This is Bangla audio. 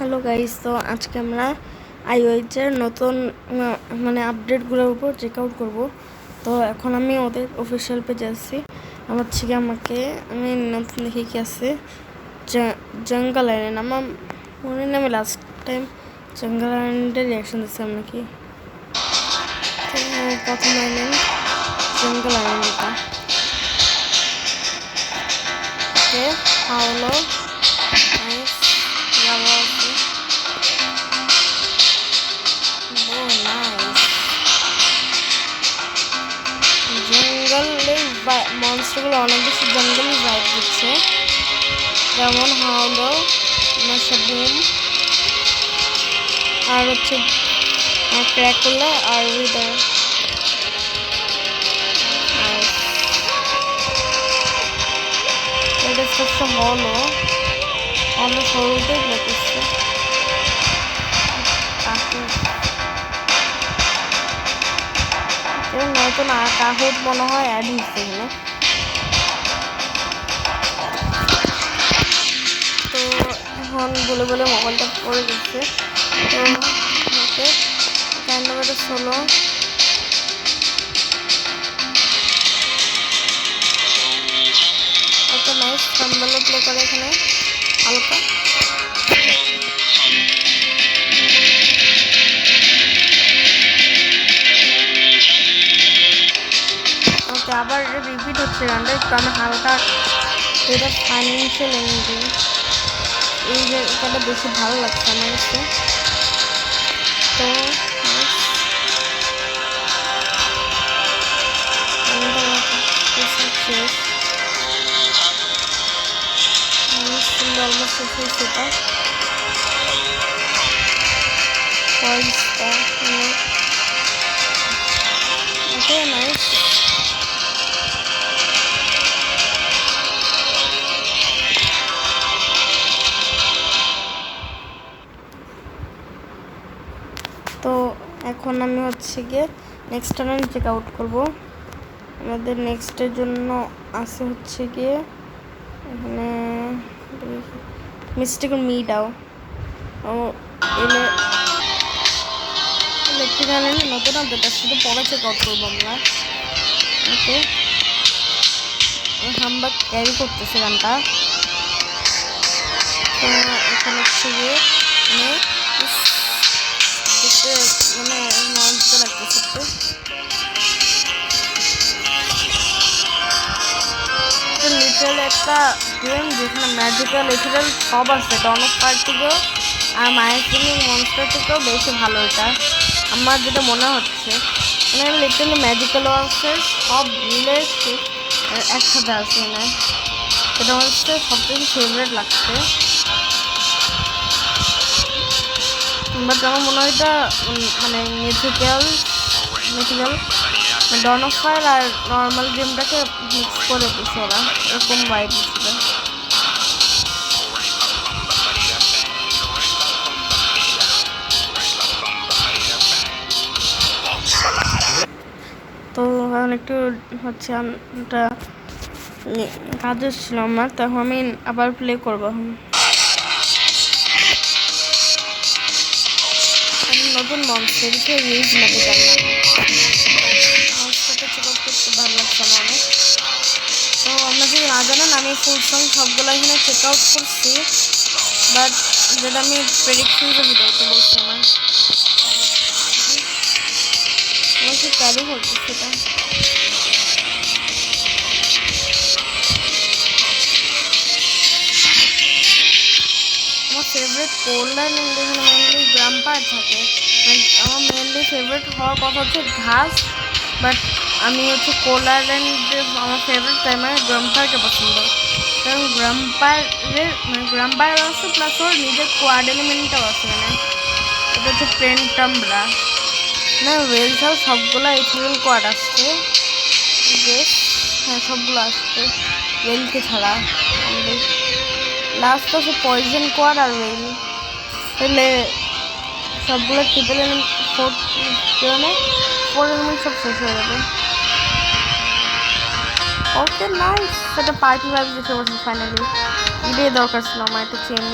হ্যালো গাইস, তো আজকে আমরা আইওএইচের নতুন মানে আপডেটগুলোর উপর চেকআউট করব। তো এখন আমি ওদের অফিসিয়াল পেজে আছি। আমার থেকে আমি নতুন দেখি কি আছে, জঙ্গল আইল্যান্ড। আমার মনে নেই আমি লাস্ট টাইম জঙ্গল আইল্যান্ডের রিয়াকশন দিচ্ছিলাম নাকি। প্রথম আইল্যান্ড জঙ্গল আইল্যান্ড, এটা ওকে হলো জঙ্গলের মনস্টারগুলো অনেক বেশি জঙ্গলি ভাইব দিচ্ছে, যেমন হাওলো, মাশাবুম, আর হচ্ছে ক্র্যাকুলা আর উইদার। এটা সবটা হলো অনেক সরুতেই লাগছে। নতুন কাহুট মনে হয় অ্যাড হচ্ছে এখানে। তো এখন বলে বলে মোবাইলটা পড়ে গেছে। তো ওকে ক্যান্ডারটা ষোলো, ওকে নাইস। সাম্বালো প্লে করে এখানে হালকা। ওকে আবার রিপিট হচ্ছে গানটা, একটু আমি হালকা এটা ফাইন্যান্সিয়াল এন্ডিং, এই যে এটা বেশি ভালো লাগছে আমার কাছে। তো অলমোস্ট শেষ হয়েছে এটা। Okay nice. তো এখন আমি হচ্ছে গিয়ে নেক্সট টার্ন চেক আউট করবো। আমাদের নেক্সটের জন্য আছে হচ্ছে গিয়ে এখানে মিস্টেকল মিডাও ইলেকট্রিক আইল্যান্ডে নতুন আপডেট আসছে, তো পরে চেক আউট করবো আমরা। ওকে হামবাগ ক্যারি করতেছে গানটা। তো এখন হচ্ছে গিয়ে মানে মজা লাগতেছে একটু। লিটারাল একটা গেম যেখানে ম্যাজিক্যাল লিটারাল সব আছে, ডন অফ ফায়ার থেকেও আর মায়ের ফিলিং মনস্টার থেকেও বেশি ভালো। এটা আমার যেটা মনে হচ্ছে, মানে লিটারালি ম্যাজিক্যালও আছে, সব মিলে একসাথে আছে। মানে এটা হচ্ছে সবথেকে ফেভারিট লাগছে। বাট আমার মনে হয় এটা মানে মিউজিক্যাল ডন অফ ফায়ার আর নর্মাল গেমটাকে মিক্স করে দিচ্ছে ওরা, এরকম ভাইব দিচ্ছে। তো এখন একটু হচ্ছে একটা কাজ ছিল আমার, তখন আমি আবার প্লে করবো। আমি নতুন মনস্টার রিলিজ নাকি জানলাম, মনস্টারটা চেক আউট করতে ভালো লাগছে আমার অনেক। তো আপনারা যদি না জানেন, আমি ফুল সং সবগুলো এখানে চেক আউট করছি, বাট যেটা আমি প্রেডিকশনসের ভিডিওতে বলছি আমার ক্যারি করছি সেটা। আমার ফেভারিট কোল্ডার এখানে মেনলি গ্রাম্পার থাকে। আমার মেনলি ফেভারিট হওয়ার কথা হচ্ছে ঘাস, বাট আমি হচ্ছে কোল্ড আইল্যান্ডের আমার ফেভারিট তাই মানে গ্রাম্পারকে পছন্দ, কারণ গ্রাম্পার আছে প্লাস ওর নিজের কোয়াড এলিমেন্টটাও আছে। মানে এটা হচ্ছে পেন্টামব্রা না ওয়েলসাল, সবগুলো ইথিক্যাল কোয়াড আসছে। বেশ হ্যাঁ, সবগুলো আসছে ওয়েলকে ছাড়া। লাস্ট আছে পয়জন কোয়াড আর ওয়েল, তাহলে সবগুলো ট্রিপল এলিমেন্ট ফোর এলিমেন্ট সব শেষ হয়ে যাবে। ওকে নাইস, সেটা পার্টি ভাইব দিতে পারছি ফাইনালি। এটাই দরকার ছিল আমার, একটা চেঞ্জ।